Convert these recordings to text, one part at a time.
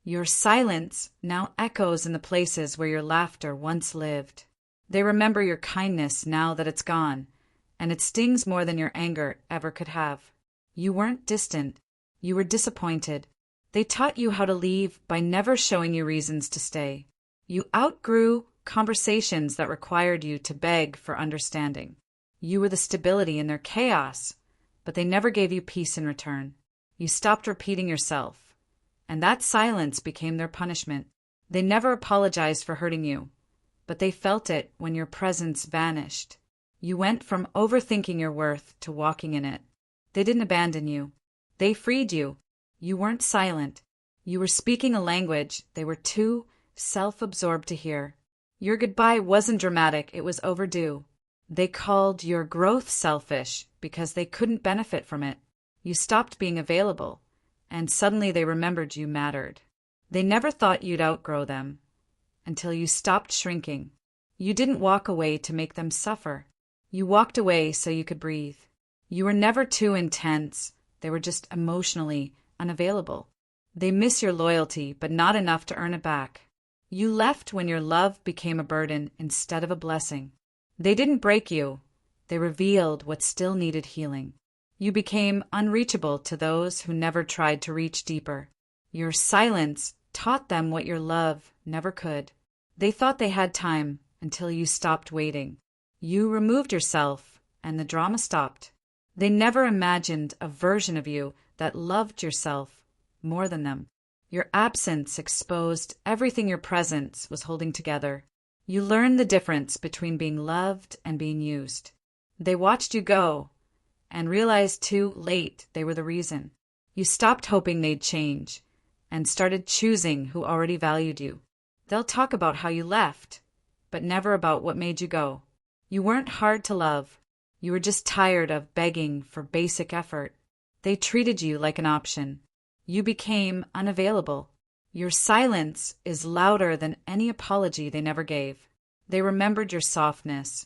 Your silence now echoes in the places where your laughter once lived. They remember your kindness now that it's gone, and it stings more than your anger ever could have. You weren't distant. You were disappointed. They taught you how to leave by never showing you reasons to stay. You outgrew conversations that required you to beg for understanding. You were the stability in their chaos, but they never gave you peace in return. You stopped repeating yourself, and that silence became their punishment. They never apologized for hurting you, but they felt it when your presence vanished. You went from overthinking your worth to walking in it. They didn't abandon you. They freed you. You weren't silent. You were speaking a language they were too self-absorbed to hear. Your goodbye wasn't dramatic, it was overdue. They called your growth selfish because they couldn't benefit from it. You stopped being available, and suddenly they remembered you mattered. They never thought you'd outgrow them until you stopped shrinking. You didn't walk away to make them suffer. You walked away so you could breathe. You were never too intense. They were just emotionally unavailable. They miss your loyalty, but not enough to earn it back. You left when your love became a burden instead of a blessing. They didn't break you. They revealed what still needed healing. You became unreachable to those who never tried to reach deeper. Your silence taught them what your love never could. They thought they had time until you stopped waiting. You removed yourself, and the drama stopped. They never imagined a version of you that loved yourself more than them. Your absence exposed everything your presence was holding together. You learned the difference between being loved and being used. They watched you go and realized too late they were the reason. You stopped hoping they'd change and started choosing who already valued you. They'll talk about how you left, but never about what made you go. You weren't hard to love. You were just tired of begging for basic effort. They treated you like an option. You became unavailable. Your silence is louder than any apology they never gave. They remembered your softness,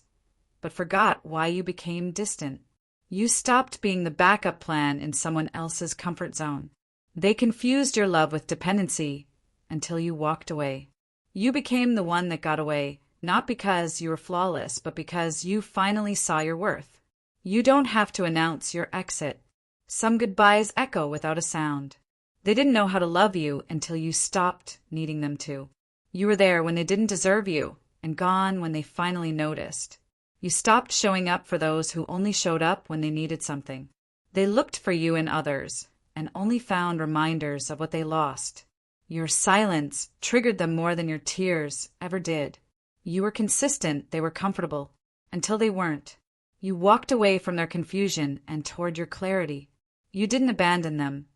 but forgot why you became distant. You stopped being the backup plan in someone else's comfort zone. They confused your love with dependency until you walked away. You became the one that got away, not because you were flawless, but because you finally saw your worth. You don't have to announce your exit. Some goodbyes echo without a sound. They didn't know how to love you until you stopped needing them to. You were there when they didn't deserve you, and gone when they finally noticed. You stopped showing up for those who only showed up when they needed something. They looked for you in others, and only found reminders of what they lost. Your silence triggered them more than your tears ever did. You were consistent, they were comfortable, until they weren't. You walked away from their confusion and toward your clarity. You didn't abandon them.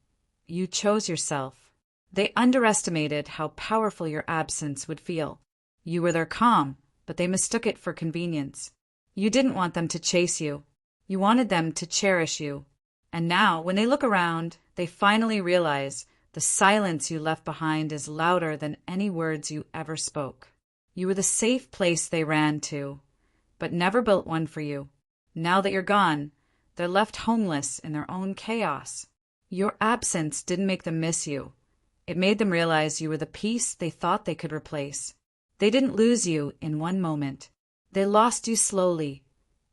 You chose yourself. They underestimated how powerful your absence would feel. You were their calm, but they mistook it for convenience. You didn't want them to chase you. You wanted them to cherish you. And now, when they look around, they finally realize the silence you left behind is louder than any words you ever spoke. You were the safe place they ran to, but never built one for you. Now that you're gone, they're left homeless in their own chaos. Your absence didn't make them miss you. It made them realize you were the piece they thought they could replace. They didn't lose you in one moment. They lost you slowly,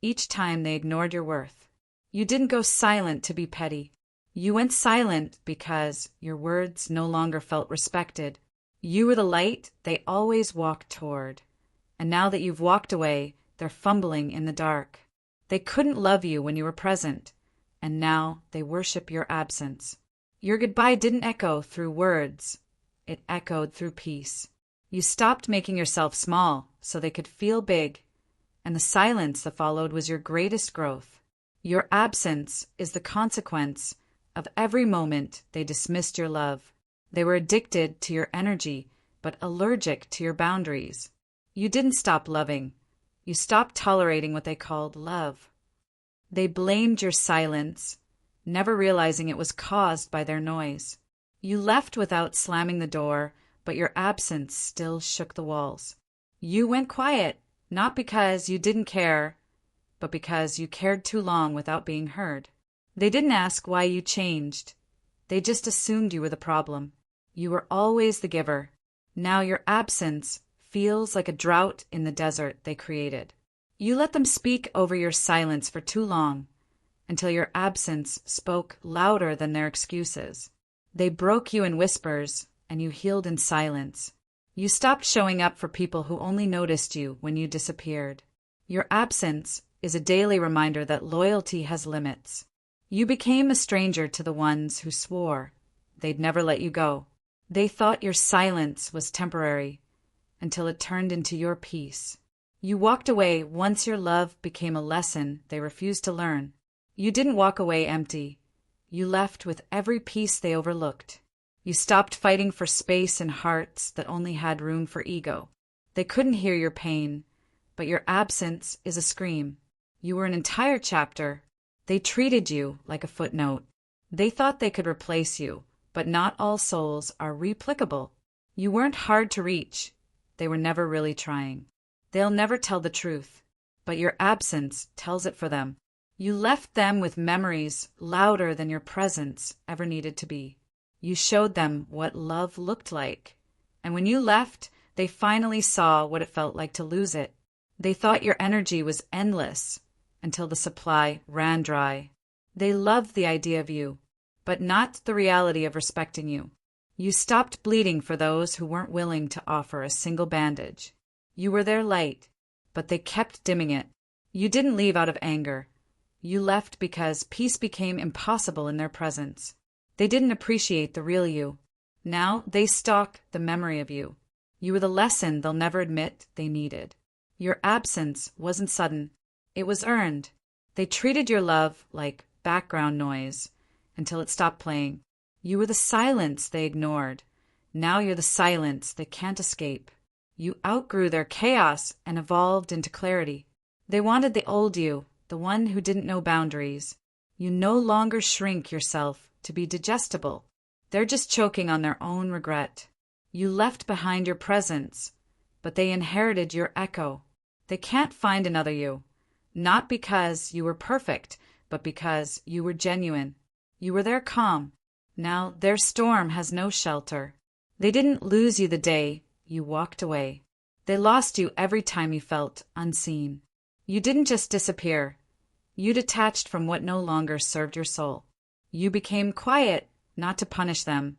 each time they ignored your worth. You didn't go silent to be petty. You went silent because your words no longer felt respected. You were the light they always walked toward. And now that you've walked away, they're fumbling in the dark. They couldn't love you when you were present, and now they worship your absence. Your goodbye didn't echo through words. It echoed through peace. You stopped making yourself small so they could feel big, and the silence that followed was your greatest growth. Your absence is the consequence of every moment they dismissed your love. They were addicted to your energy, but allergic to your boundaries. You didn't stop loving. You stopped tolerating what they called love. They blamed your silence, never realizing it was caused by their noise. You left without slamming the door, but your absence still shook the walls. You went quiet, not because you didn't care, but because you cared too long without being heard. They didn't ask why you changed. They just assumed you were the problem. You were always the giver. Now your absence feels like a drought in the desert they created. You let them speak over your silence for too long, until your absence spoke louder than their excuses. They broke you in whispers, and you healed in silence. You stopped showing up for people who only noticed you when you disappeared. Your absence is a daily reminder that loyalty has limits. You became a stranger to the ones who swore they'd never let you go. They thought your silence was temporary, until it turned into your peace. You walked away once your love became a lesson they refused to learn. You didn't walk away empty. You left with every piece they overlooked. You stopped fighting for space in hearts that only had room for ego. They couldn't hear your pain, but your absence is a scream. You were an entire chapter. They treated you like a footnote. They thought they could replace you, but not all souls are replicable. You weren't hard to reach. They were never really trying. They'll never tell the truth, but your absence tells it for them. You left them with memories louder than your presence ever needed to be. You showed them what love looked like. And when you left, they finally saw what it felt like to lose it. They thought your energy was endless until the supply ran dry. They loved the idea of you, but not the reality of respecting you. You stopped bleeding for those who weren't willing to offer a single bandage. You were their light, but they kept dimming it. You didn't leave out of anger. You left because peace became impossible in their presence. They didn't appreciate the real you. Now they stalk the memory of you. You were the lesson they'll never admit they needed. Your absence wasn't sudden. It was earned. They treated your love like background noise until it stopped playing. You were the silence they ignored. Now you're the silence they can't escape. You outgrew their chaos and evolved into clarity. They wanted the old you, the one who didn't know boundaries. You no longer shrink yourself to be digestible. They're just choking on their own regret. You left behind your presence, but they inherited your echo. They can't find another you, not because you were perfect, but because you were genuine. You were their calm. Now their storm has no shelter. They didn't lose you the day you walked away. They lost you every time you felt unseen. You didn't just disappear. You detached from what no longer served your soul. You became quiet, not to punish them,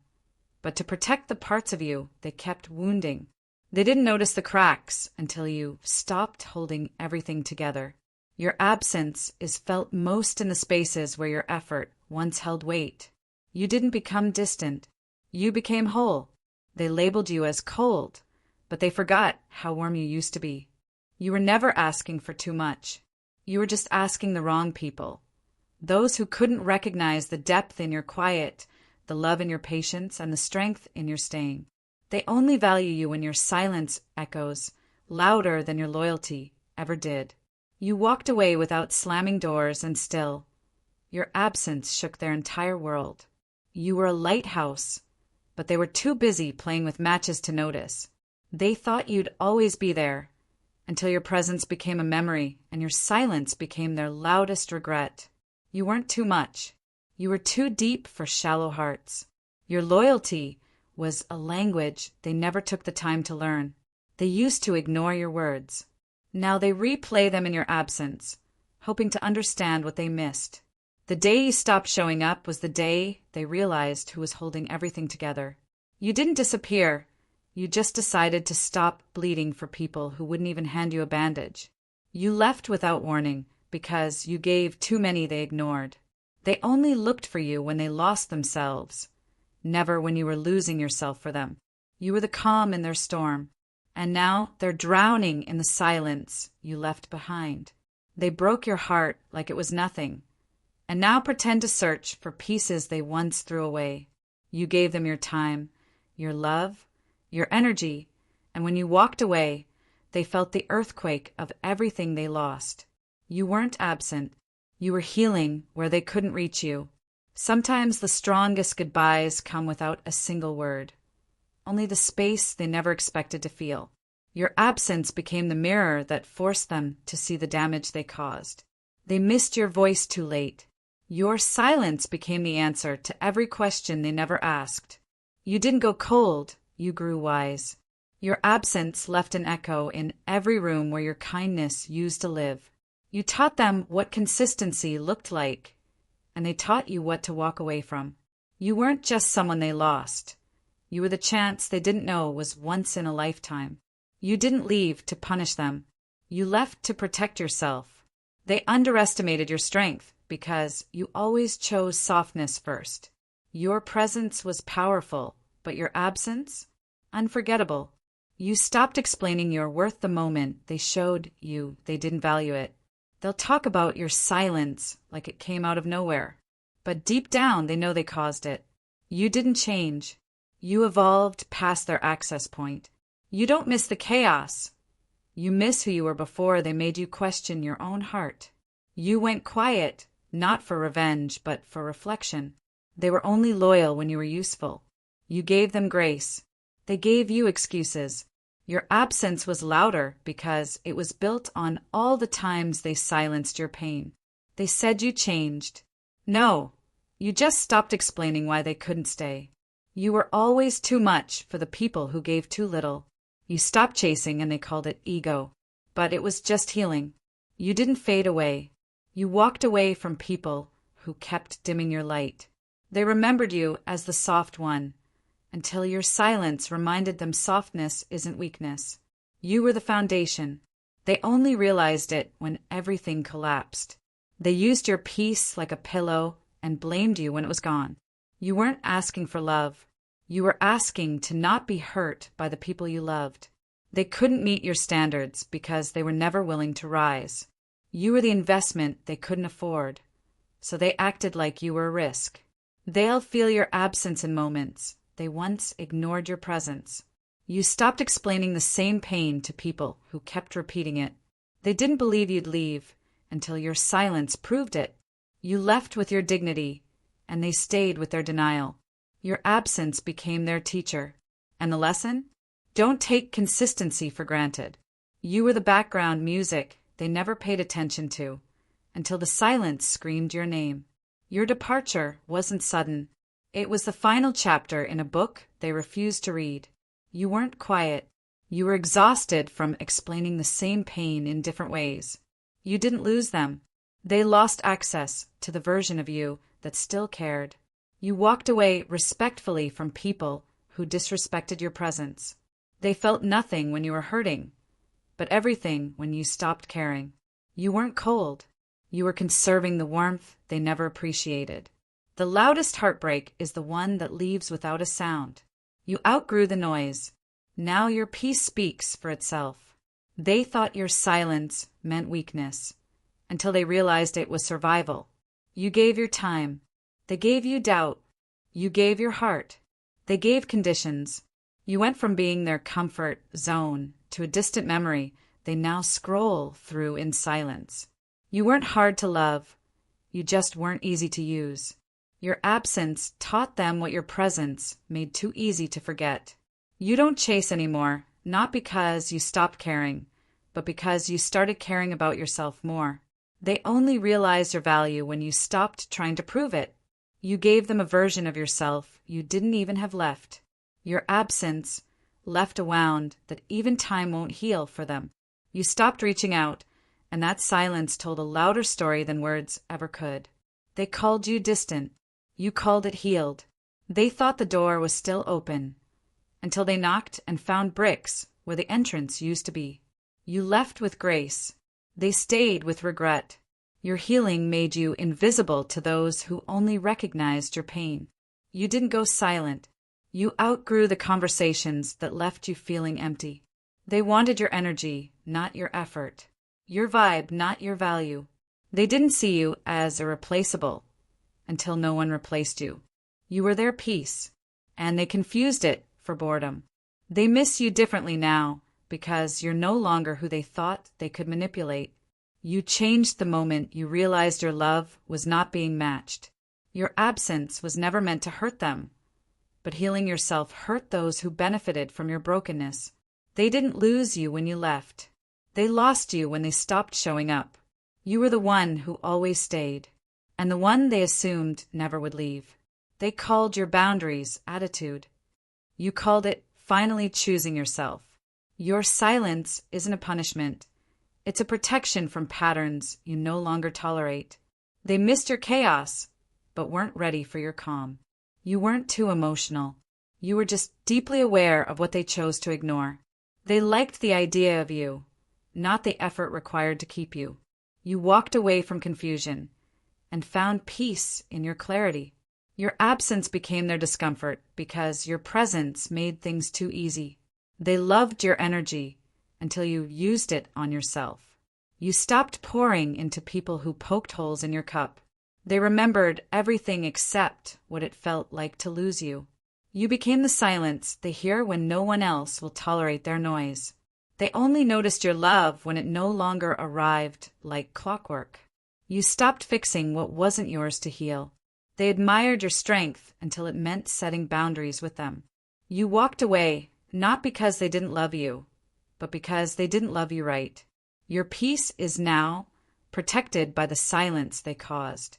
but to protect the parts of you they kept wounding. They didn't notice the cracks until you stopped holding everything together. Your absence is felt most in the spaces where your effort once held weight. You didn't become distant. You became whole. They labeled you as cold, but they forgot how warm you used to be. You were never asking for too much. You were just asking the wrong people. Those who couldn't recognize the depth in your quiet, the love in your patience, and the strength in your staying. They only value you when your silence echoes louder than your loyalty ever did. You walked away without slamming doors, and still, your absence shook their entire world. You were a lighthouse, but they were too busy playing with matches to notice. They thought you'd always be there, until your presence became a memory and your silence became their loudest regret. You weren't too much. You were too deep for shallow hearts. Your loyalty was a language they never took the time to learn. They used to ignore your words. Now they replay them in your absence, hoping to understand what they missed. The day you stopped showing up was the day they realized who was holding everything together. You didn't disappear. You just decided to stop bleeding for people who wouldn't even hand you a bandage. You left without warning because you gave too many they ignored. They only looked for you when they lost themselves, never when you were losing yourself for them. You were the calm in their storm, and now they're drowning in the silence you left behind. They broke your heart like it was nothing, and now pretend to search for pieces they once threw away. You gave them your time, your love, your energy, and when you walked away, they felt the earthquake of everything they lost. You weren't absent. You were healing where they couldn't reach you. Sometimes the strongest goodbyes come without a single word, only the space they never expected to feel. Your absence became the mirror that forced them to see the damage they caused. They missed your voice too late. Your silence became the answer to every question they never asked. You didn't go cold, you grew wise. Your absence left an echo in every room where your kindness used to live. You taught them what consistency looked like, and they taught you what to walk away from. You weren't just someone they lost. You were the chance they didn't know was once in a lifetime. You didn't leave to punish them. You left to protect yourself. They underestimated your strength because you always chose softness first. Your presence was powerful, but your absence? Unforgettable. You stopped explaining your worth the moment they showed you they didn't value it. They'll talk about your silence like it came out of nowhere. But deep down, they know they caused it. You didn't change. You evolved past their access point. You don't miss the chaos. You miss who you were before they made you question your own heart. You went quiet, not for revenge, but for reflection. They were only loyal when you were useful. You gave them grace. They gave you excuses. Your absence was louder because it was built on all the times they silenced your pain. They said you changed. No, you just stopped explaining why they couldn't stay. You were always too much for the people who gave too little. You stopped chasing and they called it ego. But it was just healing. You didn't fade away. You walked away from people who kept dimming your light. They remembered you as the soft one, until your silence reminded them softness isn't weakness. You were the foundation. They only realized it when everything collapsed. They used your peace like a pillow and blamed you when it was gone. You weren't asking for love. You were asking to not be hurt by the people you loved. They couldn't meet your standards because they were never willing to rise. You were the investment they couldn't afford, so they acted like you were a risk. They'll feel your absence in moments they once ignored your presence. You stopped explaining the same pain to people who kept repeating it. They didn't believe you'd leave until your silence proved it. You left with your dignity, and they stayed with their denial. Your absence became their teacher. And the lesson? Don't take consistency for granted. You were the background music they never paid attention to, until the silence screamed your name. Your departure wasn't sudden. It was the final chapter in a book they refused to read. You weren't quiet. You were exhausted from explaining the same pain in different ways. You didn't lose them. They lost access to the version of you that still cared. You walked away respectfully from people who disrespected your presence. They felt nothing when you were hurting, but everything when you stopped caring. You weren't cold. You were conserving the warmth they never appreciated. The loudest heartbreak is the one that leaves without a sound. You outgrew the noise. Now your peace speaks for itself. They thought your silence meant weakness, until they realized it was survival. You gave your time. They gave you doubt. You gave your heart. They gave conditions. You went from being their comfort zone to a distant memory they now scroll through in silence. You weren't hard to love. You just weren't easy to use. Your absence taught them what your presence made too easy to forget. You don't chase anymore, not because you stopped caring, but because you started caring about yourself more. They only realized your value when you stopped trying to prove it. You gave them a version of yourself you didn't even have left. Your absence left a wound that even time won't heal for them. You stopped reaching out, and that silence told a louder story than words ever could. They called you distant. You called it healed. They thought the door was still open, until they knocked and found bricks where the entrance used to be. You left with grace. They stayed with regret. Your healing made you invisible to those who only recognized your pain. You didn't go silent. You outgrew the conversations that left you feeling empty. They wanted your energy, not your effort. Your vibe, not your value. They didn't see you as irreplaceable until no one replaced you. You were their peace, and they confused it for boredom. They miss you differently now because you're no longer who they thought they could manipulate. You changed the moment you realized your love was not being matched. Your absence was never meant to hurt them, but healing yourself hurt those who benefited from your brokenness. They didn't lose you when you left. They lost you when they stopped showing up. You were the one who always stayed, and the one they assumed never would leave. They called your boundaries attitude. You called it finally choosing yourself. Your silence isn't a punishment. It's a protection from patterns you no longer tolerate. They missed your chaos, but weren't ready for your calm. You weren't too emotional. You were just deeply aware of what they chose to ignore. They liked the idea of you, not the effort required to keep you. You walked away from confusion and found peace in your clarity. Your absence became their discomfort because your presence made things too easy. They loved your energy until you used it on yourself. You stopped pouring into people who poked holes in your cup. They remembered everything except what it felt like to lose you. You became the silence they hear when no one else will tolerate their noise. They only noticed your love when it no longer arrived like clockwork. You stopped fixing what wasn't yours to heal. They admired your strength until it meant setting boundaries with them. You walked away not because they didn't love you, but because they didn't love you right. Your peace is now protected by the silence they caused.